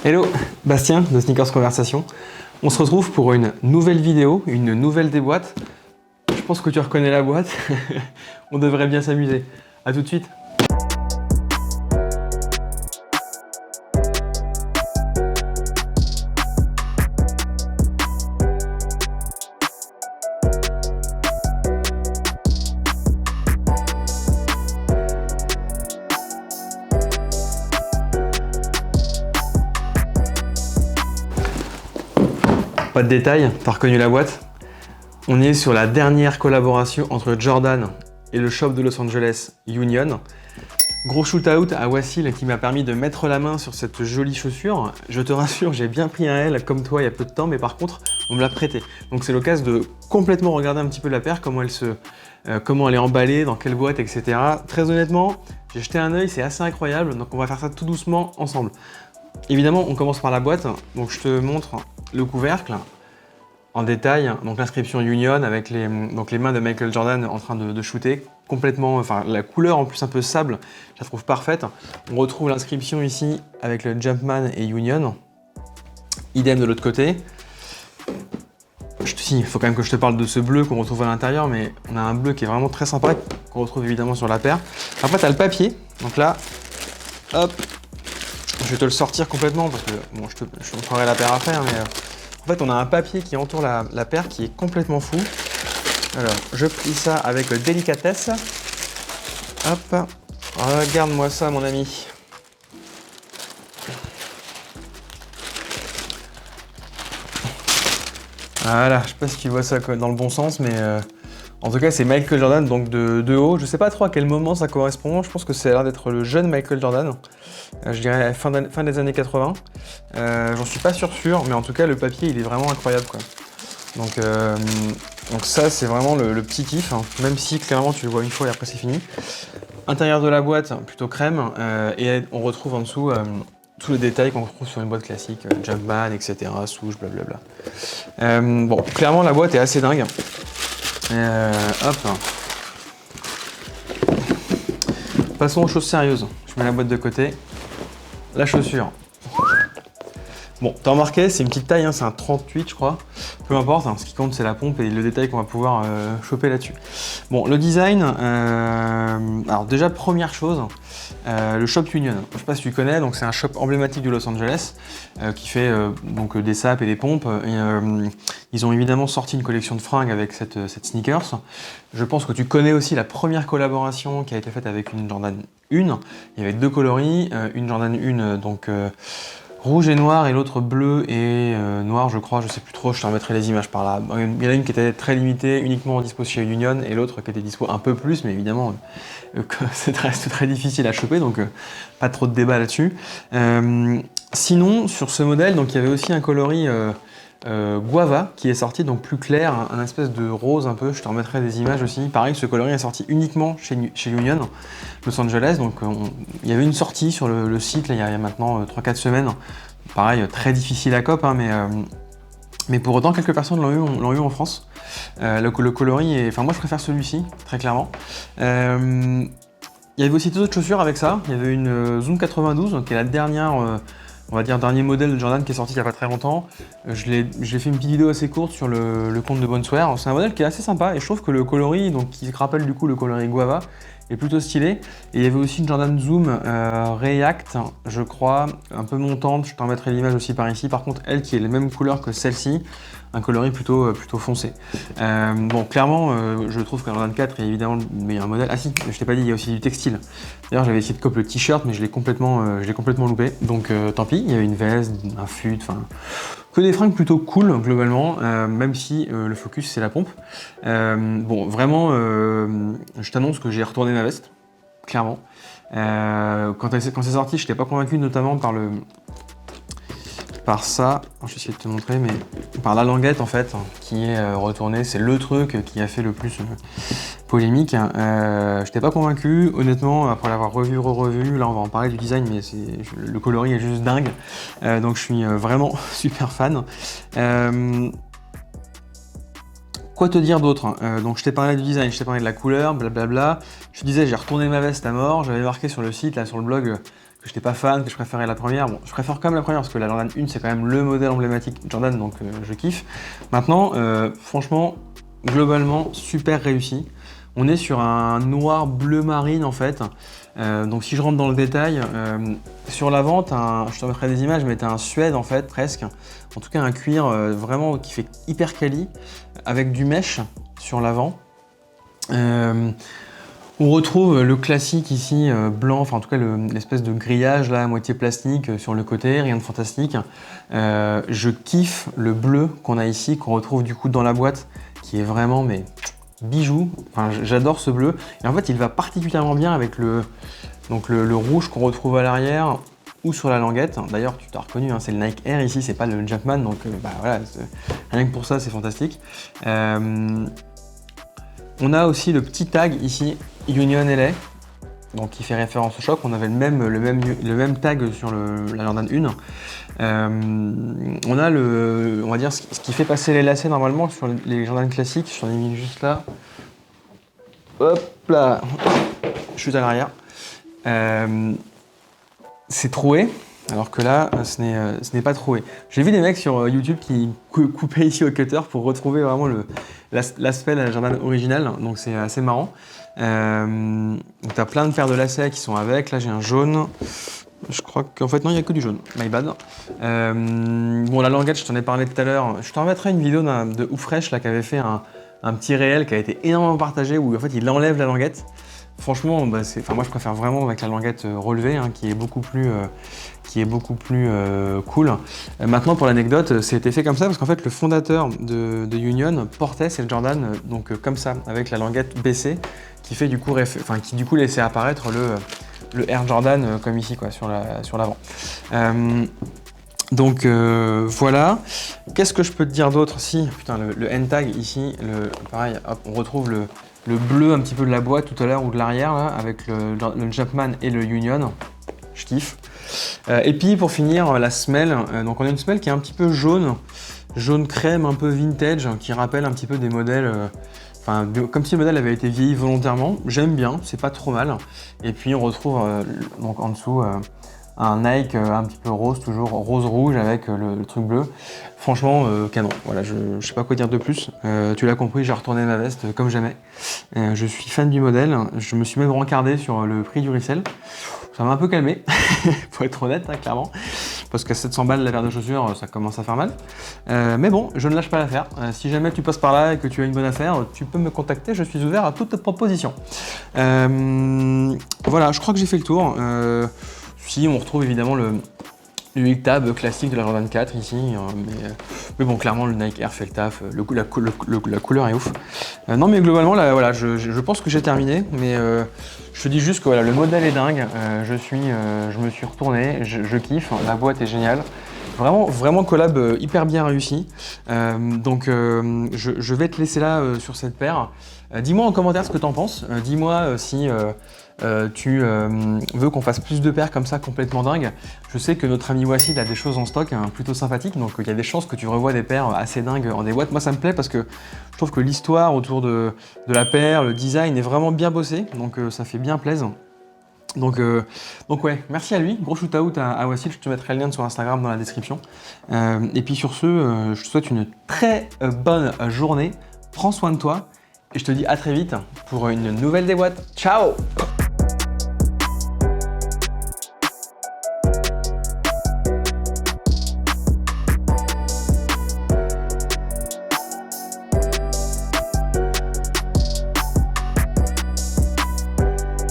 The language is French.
Hello, Bastien de Sneakers Conversation. On se retrouve pour une nouvelle vidéo, une nouvelle déboîte. Je pense que tu reconnais la boîte. On devrait bien s'amuser. A tout de suite. Pas de détails, t'as reconnu la boîte. On est sur la dernière collaboration entre Jordan et le shop de Los Angeles, Union. Gros shootout à Wassil qui m'a permis de mettre la main sur cette jolie chaussure. Je te rassure, j'ai bien pris un L comme toi il y a peu de temps, mais par contre, on me l'a prêté. Donc c'est l'occasion de complètement regarder un petit peu la paire, comment elle est emballée, dans quelle boîte, etc. Très honnêtement, j'ai jeté un œil, c'est assez incroyable, donc on va faire ça tout doucement ensemble. Évidemment, on commence par la boîte, donc je te montre le couvercle en détail, donc l'inscription Union avec les mains de Michael Jordan en train de shooter, complètement, enfin la couleur en plus un peu sable, je la trouve parfaite. On retrouve l'inscription ici avec le Jumpman et Union, idem de l'autre côté. Il faut quand même que je te parle de ce bleu qu'on retrouve à l'intérieur, mais on a un bleu qui est vraiment très sympa, qu'on retrouve évidemment sur la paire. Après tu as le papier, donc là, hop, je vais te le sortir complètement parce que bon, je te montrerai la paire après, hein, mais en fait on a un papier qui entoure la paire qui est complètement fou. Alors je plie ça avec délicatesse. Hop, regarde-moi ça mon ami. Voilà, je sais pas si tu vois ça dans le bon sens, mais en tout cas c'est Michael Jordan, donc de haut. Je sais pas trop à quel moment ça correspond, je pense que ça a l'air d'être le jeune Michael Jordan. Je dirais fin des années 80. J'en suis pas sûr, mais en tout cas le papier il est vraiment incroyable quoi. Donc ça c'est vraiment le petit kiff, hein. Même si clairement tu le vois une fois et après c'est fini. Intérieur de la boîte plutôt crème et on retrouve en dessous tous les détails qu'on retrouve sur une boîte classique, Jumpman, etc., souche, blablabla. Bon, clairement la boîte est assez dingue. Hop. Passons aux choses sérieuses. Je mets la boîte de côté. La chaussure. Bon, t'as remarqué, c'est une petite taille, hein, c'est un 38 je crois. Peu importe, hein, ce qui compte c'est la pompe et le détail qu'on va pouvoir choper là-dessus. Bon, le design, alors déjà première chose, le shop Union. Je sais pas si tu connais, donc c'est un shop emblématique de Los Angeles qui fait donc des sapes et des pompes. Ils ont évidemment sorti une collection de fringues avec cette sneakers. Je pense que tu connais aussi la première collaboration qui a été faite avec une Jordan 1. Il y avait deux coloris, une Jordan 1 donc rouge et noir et l'autre bleu et noir je crois, je sais plus trop, je te remettrai les images par là. Il y en a une qui était très limitée, uniquement dispo chez Union et l'autre qui était dispo un peu plus, mais évidemment ça reste très difficile à choper, donc pas trop de débat là-dessus. Sinon, sur ce modèle, donc il y avait aussi un coloris guava qui est sorti, donc plus clair, un espèce de rose un peu, je te remettrai des images aussi. Pareil, ce coloris est sorti uniquement chez Union, Los Angeles, donc il y avait une sortie sur le site là, il y a maintenant 3-4 semaines. Pareil, très difficile à cop, hein, mais pour autant quelques personnes l'ont eu en France. Le coloris est, enfin moi je préfère celui-ci, très clairement. Il y avait aussi deux autres chaussures avec ça. Il y avait une Zoom 92, qui est la dernière, on va dire dernier modèle de Jordan qui est sorti il n'y a pas très longtemps. J'ai fait une petite vidéo assez courte sur le compte de Bonneswear. C'est un modèle qui est assez sympa et je trouve que le coloris, donc qui rappelle du coup le coloris Guava, est plutôt stylé. Et il y avait aussi une Jordan Zoom React, je crois, un peu montante. Je t'en mettrai l'image aussi par ici. Par contre, elle qui est les mêmes couleurs que celle-ci, un coloris plutôt foncé. Bon, clairement, je trouve que la Jordan 4 est évidemment le meilleur modèle. Ah si, je t'ai pas dit, il y a aussi du textile. D'ailleurs, j'avais essayé de copier le t-shirt, mais je l'ai complètement loupé. Donc tant pis, il y avait une veste, un fut, enfin que des fringues plutôt cool globalement, même si le focus c'est la pompe. Bon, vraiment, je t'annonce que j'ai retourné ma veste, clairement. Quand c'est sorti, je n'étais pas convaincu, notamment par ça, je vais essayer de te montrer, mais par la languette en fait, qui est retournée, c'est le truc qui a fait le plus polémique. Je n'étais pas convaincu, honnêtement, après l'avoir revu, là on va en parler du design, mais le coloris est juste dingue, donc je suis vraiment super fan. Quoi te dire d'autre? Donc je t'ai parlé du design, je t'ai parlé de la couleur, blablabla. Je te disais, j'ai retourné ma veste à mort, j'avais marqué sur le site, là sur le blog, que j'étais pas fan, que je préférais la première. Bon, je préfère quand même la première parce que la Jordan 1 c'est quand même le modèle emblématique Jordan, donc je kiffe. Maintenant, franchement, globalement, super réussi. On est sur un noir bleu marine en fait. Donc si je rentre dans le détail, sur l'avant, je te mettrai des images, mais tu as un suède en fait, presque. En tout cas un cuir vraiment qui fait hyper quali, avec du mesh sur l'avant. On retrouve le classique ici, blanc, enfin en tout cas l'espèce de grillage là, à moitié plastique sur le côté, rien de fantastique. Je kiffe le bleu qu'on a ici, qu'on retrouve du coup dans la boîte, qui est vraiment mais bijou. Enfin, j'adore ce bleu. Et en fait, il va particulièrement bien avec le rouge qu'on retrouve à l'arrière ou sur la languette. D'ailleurs, tu t'as reconnu, hein, c'est le Nike Air ici, c'est pas le Jumpman, donc bah, voilà, rien que pour ça, c'est fantastique. On a aussi le petit tag ici, Union LA, donc qui fait référence au choc. On avait le même tag sur la Jordan 1. On a on va dire ce qui fait passer les lacets normalement sur les Jordan classiques. J'en ai mis juste là. Hop là, juste à l'arrière. C'est troué, alors que là, ce n'est pas troué. J'ai vu des mecs sur YouTube qui coupaient ici au cutter pour retrouver vraiment l'aspect de la Jordan originale, donc c'est assez marrant. Tu as plein de paires de lacets qui sont avec. Là, j'ai un jaune. Je crois qu'en fait, non, il n'y a que du jaune. My bad. Bon, la languette, je t'en ai parlé tout à l'heure. Je te remettrai une vidéo de Oufresh là, qui avait fait un petit réel qui a été énormément partagé où en fait, il enlève la languette. Franchement, bah, moi, je préfère vraiment avec la languette relevée, hein, qui est beaucoup plus cool. Maintenant, pour l'anecdote, c'était fait comme ça parce qu'en fait, le fondateur de Union portait cette Jordan donc comme ça, avec la languette baissée, qui fait du coup, laissait apparaître le Air Jordan comme ici, quoi, sur l'avant. Donc voilà. Qu'est-ce que je peux te dire d'autre? Si, putain, le N-tag ici, pareil, hop, on retrouve le bleu un petit peu de la boîte tout à l'heure ou de l'arrière, avec le Jumpman et le Union. Je kiffe. Et puis pour finir, la semelle. Donc on a une semelle qui est un petit peu jaune crème, un peu vintage, qui rappelle un petit peu des modèles. Comme si le modèle avait été vieilli volontairement. J'aime bien, c'est pas trop mal. Et puis on retrouve donc en dessous un Nike un petit peu rose, toujours rose-rouge avec le truc bleu. Franchement, canon. Voilà, je sais pas quoi dire de plus. Tu l'as compris, j'ai retourné ma veste comme jamais. Je suis fan du modèle. Je me suis même rencardé sur le prix du resell. Ça m'a un peu calmé, pour être honnête, hein, clairement. Parce qu'à 700 balles la paire de chaussures, ça commence à faire mal. Mais bon, je ne lâche pas l'affaire. Si jamais tu passes par là et que tu as une bonne affaire, tu peux me contacter, je suis ouvert à toute proposition. Voilà, je crois que j'ai fait le tour. Si, on retrouve évidemment le Hill Tab classique de la Jordan 4 ici, mais bon, clairement le Nike Air fait le taf, la couleur est ouf. Non mais globalement, là, voilà, je pense que j'ai terminé, mais je te dis juste que voilà, le modèle est dingue, je me suis retourné, je kiffe, la boîte est géniale. Vraiment collab hyper bien réussi. Donc je vais te laisser là sur cette paire. Dis-moi en commentaire ce que tu en penses. Dis-moi si tu veux qu'on fasse plus de paires comme ça complètement dingues. Je sais que notre ami Wassid a des choses en stock hein, plutôt sympathiques, donc il y a des chances que tu revois des paires assez dingues en des boîtes. Moi ça me plaît parce que je trouve que l'histoire autour de la paire, le design est vraiment bien bossé, donc ça fait bien plaisir. Donc ouais, merci à lui, gros shoot out à Wassid, je te mettrai le lien sur Instagram dans la description. Et puis sur ce, je te souhaite une très bonne journée, prends soin de toi et je te dis à très vite pour une nouvelle déboîte. Ciao!